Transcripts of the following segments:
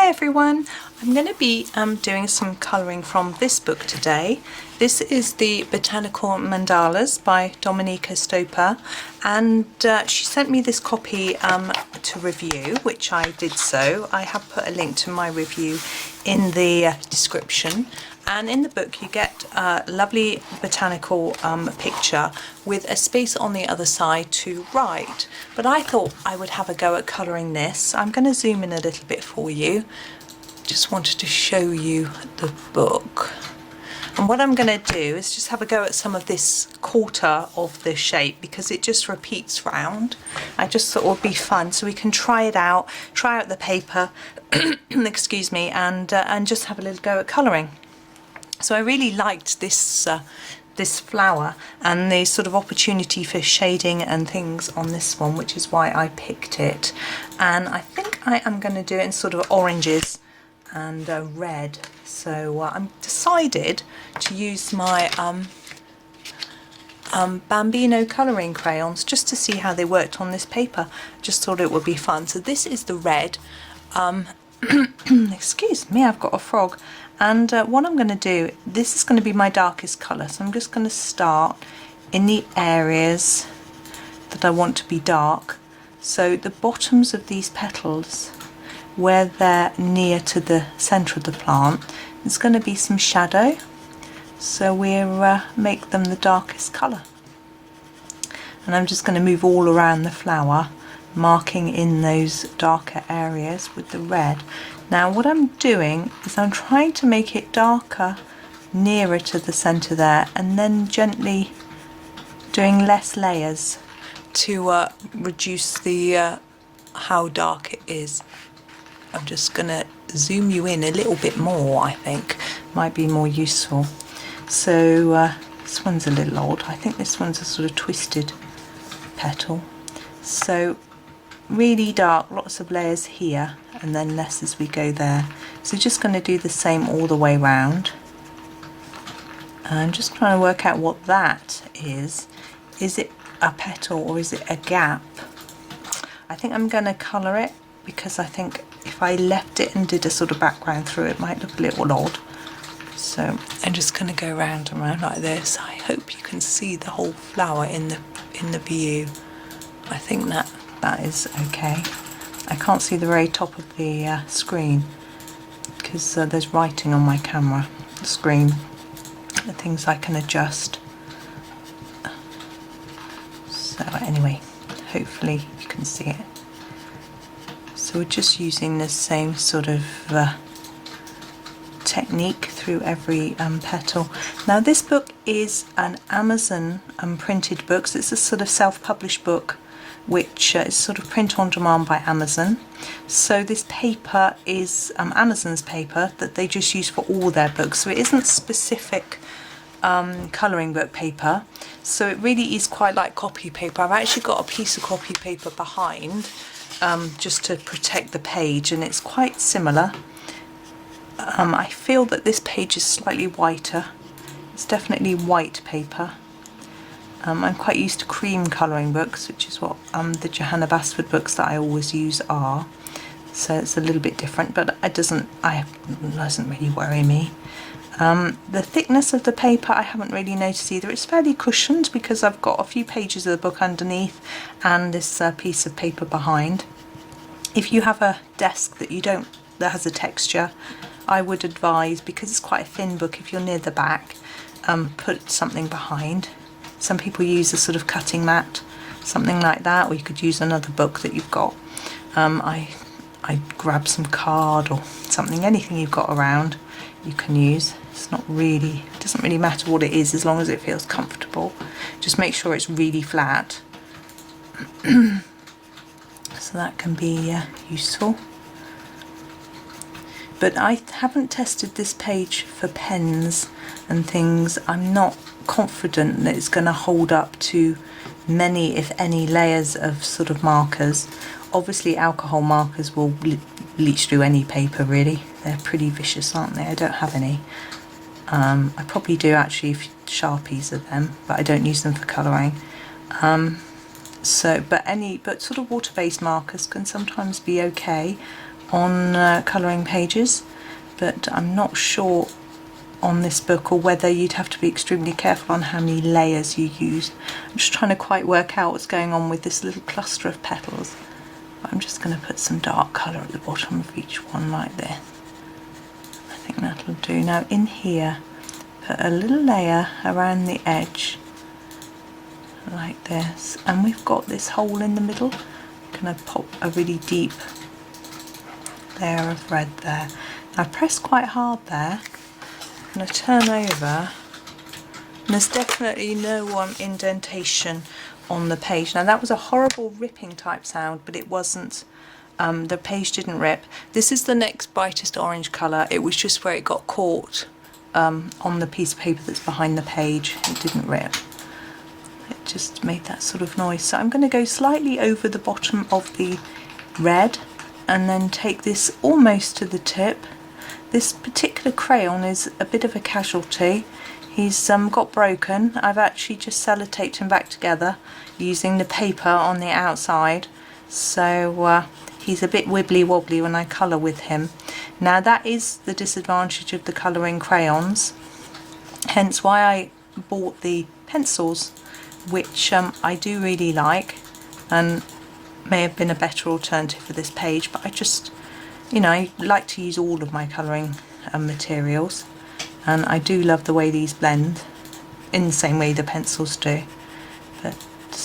Hi everyone, I'm going to be doing some colouring from this book today. This is the Botanical Mandalas by Dominika Stoppa, and she sent me this copy to review, which I did so. I have put a link to my review in the description. And in the book you get a lovely botanical picture with a space on the other side to write. But I thought I would have a go at colouring this. I'm going to zoom in a little bit for you. Just wanted to show you the book. And what I'm going to do is just have a go at some of this quarter of the shape because it just repeats round. I just thought it would be fun so we can try it out, try out the paper, excuse me, and just have a little go at colouring. So I really liked this this flower and the sort of opportunity for shading and things on this one, which is why I picked it. And I think I am going to do it in sort of oranges and red. So I'm decided to use my Bambino colouring crayons just to see how they worked on this paper. Just thought it would be fun. So this is the red. Excuse me, I've got a frog. And what I'm going to do, this is going to be my darkest colour, so I'm just going to start in the areas that I want to be dark. So the bottoms of these petals, where they're near to the centre of the plant, there's going to be some shadow, so we'll make them the darkest colour. And I'm just going to move all around the flower, marking in those darker areas with the red. Now what I'm doing is I'm trying to make it darker nearer to the centre there, and then gently doing less layers to reduce the how dark it is. I'm just going to zoom you in a little bit more, I think might be more useful. So this one's a little odd. I think this one's a sort of twisted petal. So really dark, lots of layers here and then less as we go there. So just going to do the same all the way round. I'm just trying to work out what that is. Is it a petal or is it a gap? I think I'm going to colour it because I think if I left it and did a sort of background through it might look a little odd. So I'm just going to go round and round like this. I hope you can see the whole flower in the view. I think that is okay. I can't see the very top of the screen because there's writing on my camera screen, the things I can adjust. So anyway, hopefully you can see it. So we're just using the same sort of technique through every petal. Now this book is an Amazon printed book, so it's a sort of self-published book which is sort of print on demand by Amazon. So this paper is Amazon's paper that they just use for all their books, so it isn't specific colouring book paper, so it really is quite like copy paper. I've actually got a piece of copy paper behind just to protect the page, and it's quite similar. I feel that this page is slightly whiter. It's definitely white paper. I'm quite used to cream colouring books, which is what the Johanna Basford books that I always use are. So it's a little bit different, but it doesn't really worry me. The thickness of the paper I haven't really noticed either. It's fairly cushioned because I've got a few pages of the book underneath and this piece of paper behind. If you have a desk that has a texture, I would advise, because it's quite a thin book, if you're near the back, put something behind. Some people use a sort of cutting mat, something like that, or you could use another book that you've got. I grab some card or something, anything you've got around you can use. It doesn't really matter what it is as long as it feels comfortable. Just make sure it's really flat. So that can be useful. But I haven't tested this page for pens and things. I'm not confident that it's going to hold up to many, if any, layers of sort of markers. Obviously alcohol markers will bleach through any paper really. They're pretty vicious, aren't they? I don't have any. I probably do actually if Sharpies are them, but I don't use them for colouring. But sort of water-based markers can sometimes be okay. on colouring pages, but I'm not sure on this book, or whether you'd have to be extremely careful on how many layers you use. I'm just trying to quite work out what's going on with this little cluster of petals. I'm just going to put some dark colour at the bottom of each one like this. I think that'll do. Now in here, put a little layer around the edge like this, and we've got this hole in the middle. I'm going to pop a really deep layer of red there. Now I've pressed quite hard there. I'm going to turn over, and there's definitely no indentation on the page. Now that was a horrible ripping type sound, but it wasn't, the page didn't rip. This is the next brightest orange colour. It was just where it got caught on the piece of paper that's behind the page. It didn't rip. It just made that sort of noise. So I'm going to go slightly over the bottom of the red and then take this almost to the tip. This particular crayon is a bit of a casualty. He's got broken. I've actually just sellotaped him back together using the paper on the outside. So he's a bit wibbly wobbly when I colour with him. Now that is the disadvantage of the colouring crayons. Hence why I bought the pencils, which I do really like and may have been a better alternative for this page, but I just, you know, I like to use all of my colouring materials, and I do love the way these blend in the same way the pencils do. But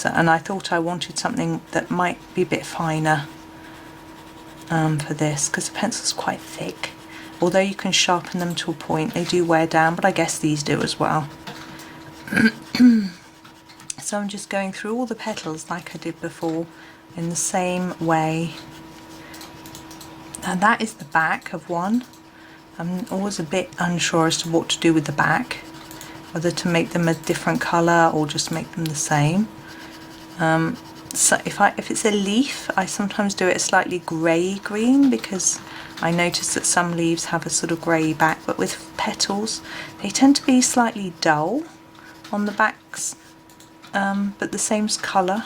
and I thought I wanted something that might be a bit finer for this, because the pencil's quite thick. Although you can sharpen them to a point, they do wear down, but I guess these do as well. So I'm just going through all the petals like I did before in the same way. Now that is the back of one. I'm always a bit unsure as to what to do with the back, whether to make them a different colour or just make them the same. So if it's a leaf, I sometimes do it a slightly grey green, because I notice that some leaves have a sort of grey back, but with petals they tend to be slightly dull on the backs, but the same colour.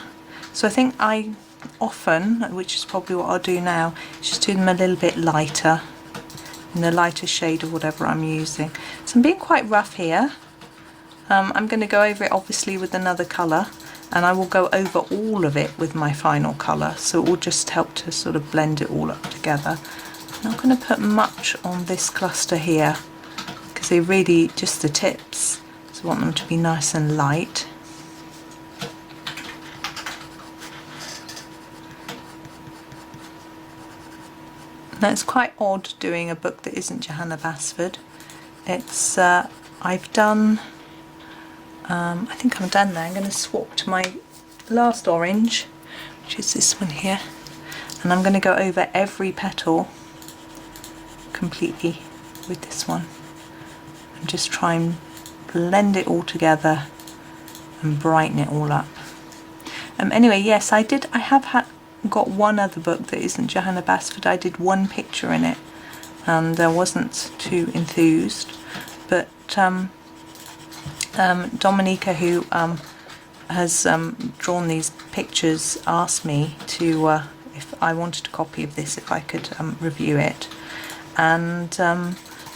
So I think I often, which is probably what I'll do now, just do them a little bit lighter, in a lighter shade of whatever I'm using. So I'm being quite rough here. I'm going to go over it obviously with another colour, and I will go over all of it with my final colour, so it will just help to sort of blend it all up together. I'm not going to put much on this cluster here, because they really, just the tips, so I want them to be nice and light. Now it's quite odd doing a book that isn't Johanna Basford. It's, I've done, I think I'm done there. I'm going to swap to my last orange, which is this one here, and I'm going to go over every petal completely with this one and just try and blend it all together and brighten it all up. Anyway, yes, I have got one other book that isn't Johanna Basford. I did one picture in it and I wasn't too enthused, but Dominika, who has drawn these pictures, asked me to, if I wanted a copy of this, if I could review it, and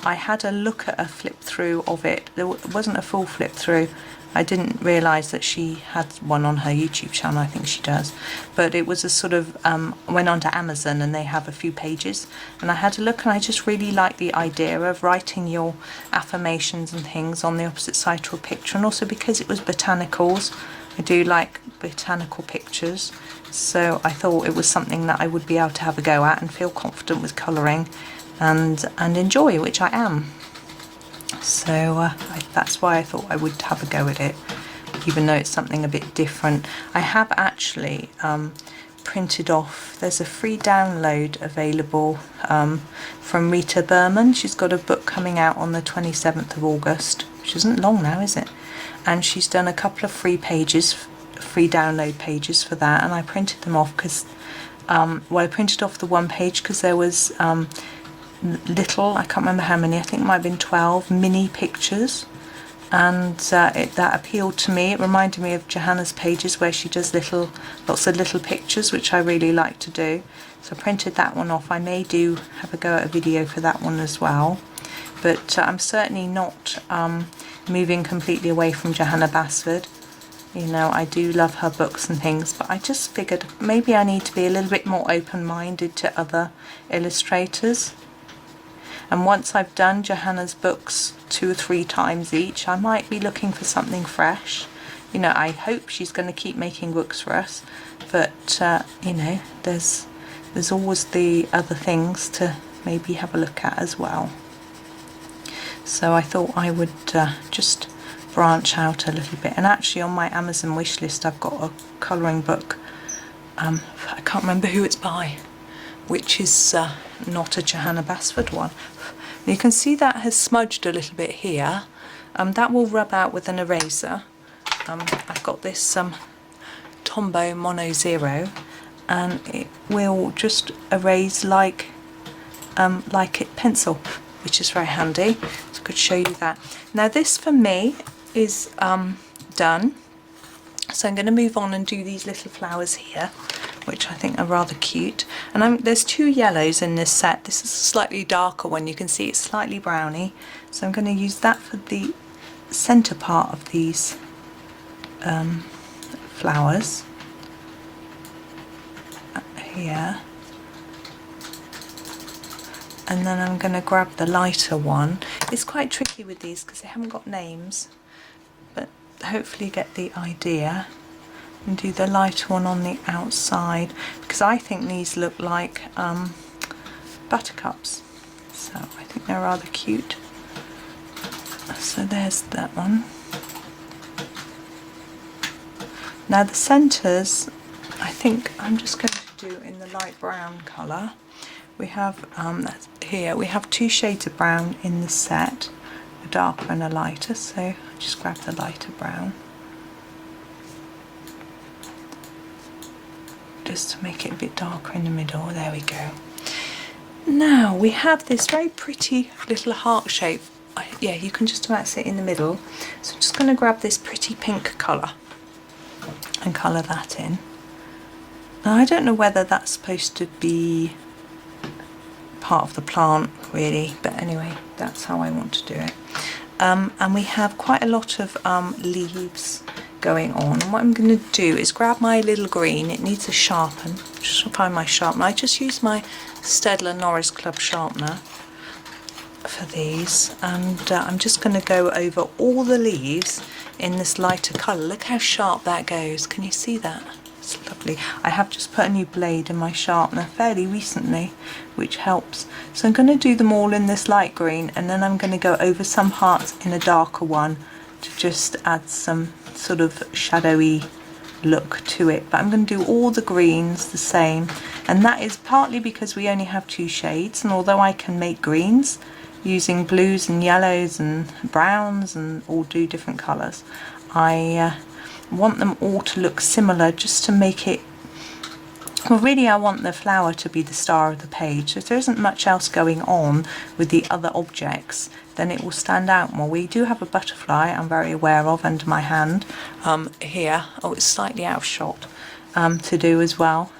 I had a look at a flip through of it. There wasn't a full flip through. I didn't realise that she had one on her YouTube channel. I think she does, but it was a sort of, went on to Amazon and they have a few pages, and I had a look and I just really liked the idea of writing your affirmations and things on the opposite side to a picture, and also because it was botanicals, I do like botanical pictures, so I thought it was something that I would be able to have a go at and feel confident with colouring and enjoy, which I am. So that's why I thought I would have a go at it, even though it's something a bit different. I have actually printed off, there's a free download available from Rita Berman. She's got a book coming out on the 27th of August, which isn't long now, is it? And she's done a couple of free pages, free download pages for that, and I printed them off because, well, I printed off the one page because there was little, I can't remember how many, I think it might have been 12 mini pictures, and that appealed to me. It reminded me of Johanna's pages where she does lots of little pictures, which I really like to do. So I printed that one off. I may do have a go at a video for that one as well, but I'm certainly not moving completely away from Johanna Basford. You know, I do love her books and things, but I just figured maybe I need to be a little bit more open-minded to other illustrators. And once I've done Johanna's books 2 or 3 times each, I might be looking for something fresh. You know, I hope she's going to keep making books for us, but you know, there's always the other things to maybe have a look at as well. So I thought I would just branch out a little bit. And actually on my Amazon wish list I've got a colouring book, I can't remember who it's by, which is not a Johanna Basford one. And you can see that has smudged a little bit here. That will rub out with an eraser. I've got this Tombow Mono Zero, and it will just erase like it pencil, which is very handy. So I could show you that. Now this for me is done, so I'm going to move on and do these little flowers here, which I think are rather cute. And there's 2 yellows in this set. This is a slightly darker one, you can see it's slightly browny, so I'm going to use that for the centre part of these flowers here. And then I'm going to grab the lighter one. It's quite tricky with these because they haven't got names, but hopefully you get the idea. And do the lighter one on the outside, because I think these look like buttercups, so I think they're rather cute. So there's that one. Now the centres, I think I'm just going to do in the light brown colour. We have here we have 2 shades of brown in the set, a darker and a lighter, so I'll just grab the lighter brown just to make it a bit darker in the middle. There we go. Now we have this very pretty little heart shape. Yeah, you can just about see it in the middle. So I'm just going to grab this pretty pink colour and colour that in. Now I don't know whether that's supposed to be part of the plant really, but anyway, that's how I want to do it. And we have quite a lot of leaves going on, and what I'm going to do is grab my little green. It needs a sharpen. Just find my sharpener. I just use my Staedtler Noris Club sharpener for these, and I'm just going to go over all the leaves in this lighter colour. Look how sharp that goes. Can you see that? It's lovely. I have just put a new blade in my sharpener fairly recently, which helps. So I'm going to do them all in this light green, and then I'm going to go over some parts in a darker one to just add some sort of shadowy look to it. But I'm going to do all the greens the same, and that is partly because we only have 2 shades, and although I can make greens using blues and yellows and browns and all do different colours, I want them all to look similar, just to make it, well really I want the flower to be the star of the page. So if there isn't much else going on with the other objects, then it will stand out more. We do have a butterfly I'm very aware of under my hand here. Oh, it's slightly out of shot to do as well,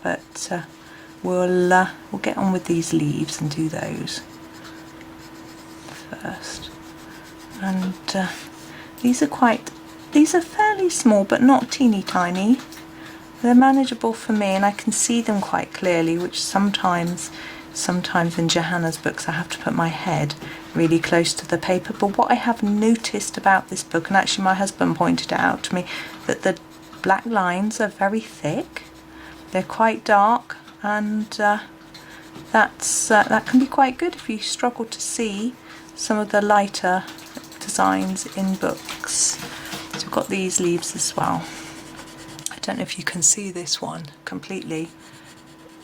but we'll get on with these leaves and do those first. And these are fairly small, but not teeny tiny. They're manageable for me, and I can see them quite clearly, which sometimes in Johanna's books I have to put my head really close to the paper. But what I have noticed about this book, and actually my husband pointed it out to me, that the black lines are very thick. They're quite dark, and that can be quite good if you struggle to see some of the lighter designs in books. So we've got these leaves as well. I don't know if you can see this one completely.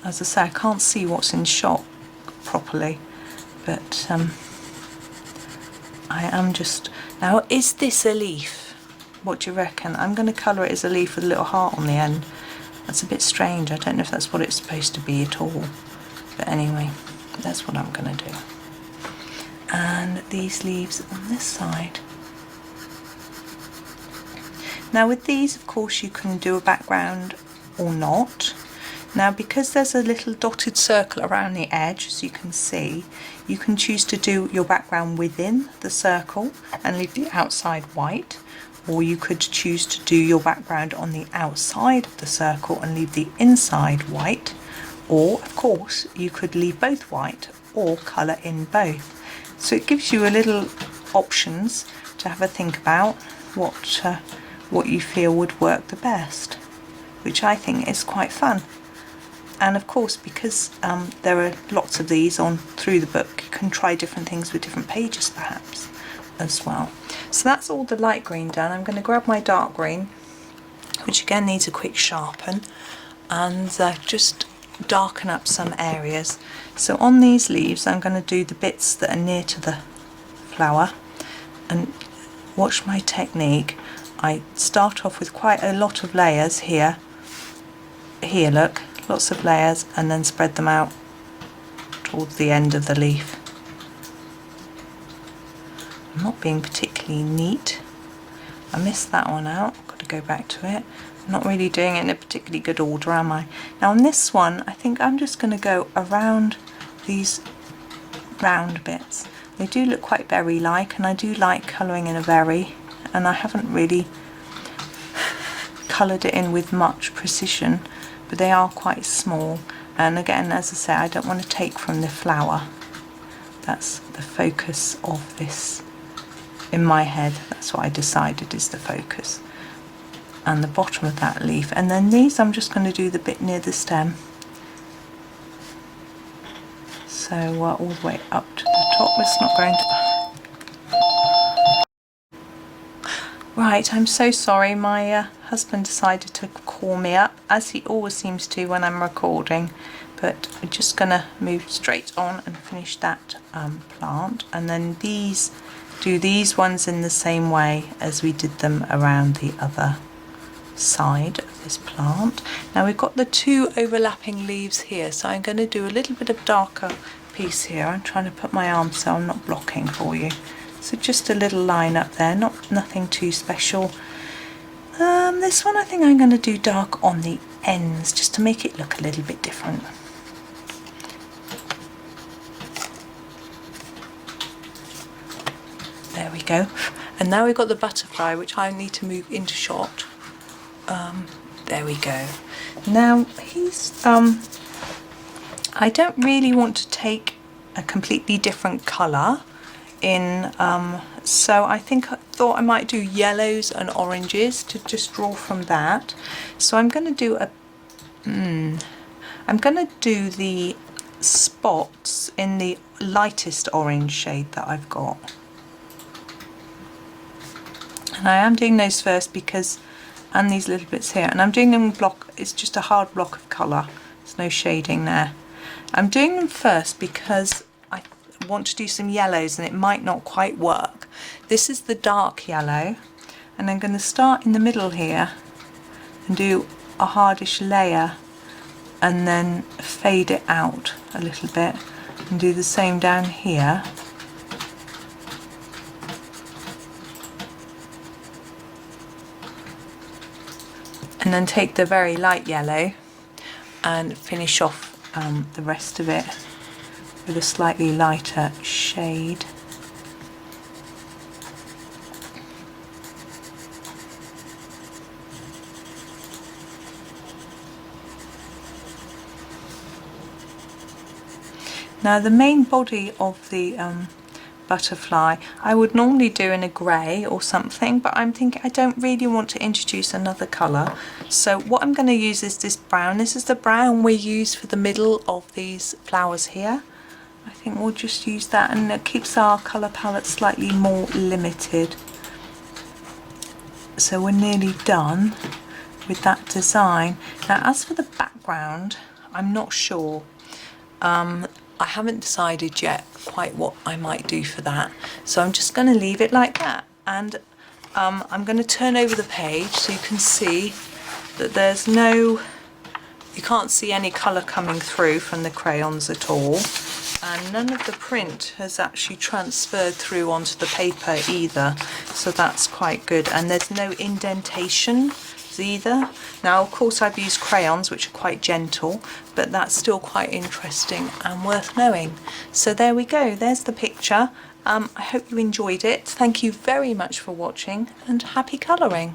As I say, I can't see what's in shot properly, but I am just... Now, is this a leaf? What do you reckon? I'm going to colour it as a leaf with a little heart on the end. That's a bit strange. I don't know if that's what it's supposed to be at all. But anyway, that's what I'm going to do. And these leaves on this side. Now with these, of course, you can do a background or not. Now because there's a little dotted circle around the edge, as you can see, you can choose to do your background within the circle and leave the outside white, or you could choose to do your background on the outside of the circle and leave the inside white, or of course you could leave both white or colour in both. So it gives you a little options to have a think about what you feel would work the best, which I think is quite fun. And of course, because there are lots of these on through the book, you can try different things with different pages perhaps as well. So that's all the light green done. I'm going to grab my dark green, which again needs a quick sharpen, and just darken up some areas. So on these leaves I'm going to do the bits that are near to the flower, and watch my technique. I start off with quite a lot of layers here, look, lots of layers, and then spread them out towards the end of the leaf. I'm not being particularly neat. I missed that one out, got to go back to it. I'm not really doing it in a particularly good order, am I? Now on this one, I think I'm just going to go around these round bits. They do look quite berry-like, and I do like colouring in a berry, and I haven't really coloured it in with much precision, but they are quite small. And again, as I say, I don't want to take from the flower. That's the focus of this in my head. That's what I decided is the focus. And the bottom of that leaf. And then these I'm just going to do the bit near the stem. So all the way up to the top. It's not going to... Right, I'm so sorry. My husband decided to call me up, as he always seems to when I'm recording. But I'm just going to move straight on and finish that plant. And then do these ones in the same way as we did them around the other side of this plant. Now we've got the two overlapping leaves here, so I'm going to do a little bit of darker piece here. I'm trying to put my arm so I'm not blocking for you. So just a little line up there, nothing too special. This one I think I'm going to do dark on the ends just to make it look a little bit different. There we go. And now we've got the butterfly, which I need to move into shot. There we go. Now he's I don't really want to take a completely different colour in, so I thought I might do yellows and oranges to just draw from that. So I'm going to do the spots in the lightest orange shade that I've got. And I am doing those first because, and these little bits here, and I'm doing them in block. It's just a hard block of colour. There's no shading there. I'm doing them first because I want to do some yellows and it might not quite work. This is the dark yellow, and I'm going to start in the middle here and do a hardish layer and then fade it out a little bit and do the same down here. And then take the very light yellow and finish off the rest of it with a slightly lighter shade. Now the main body of the butterfly I would normally do in a grey or something, but I'm thinking I don't really want to introduce another colour, so what I'm going to use is this brown. This is the brown we use for the middle of these flowers here. I think we'll just use that, and it keeps our colour palette slightly more limited. So we're nearly done with that design. Now as for the background, I'm not sure. I haven't decided yet quite what I might do for that, so I'm just going to leave it like that, and I'm going to turn over the page so you can see that there's no, you can't see any colour coming through from the crayons at all, and none of the print has actually transferred through onto the paper either, so that's quite good. And there's no indentation, colours either. Now of course I've used crayons, which are quite gentle, but that's still quite interesting and worth knowing. So there we go, there's the picture. I hope you enjoyed it. Thank you very much for watching, and happy colouring.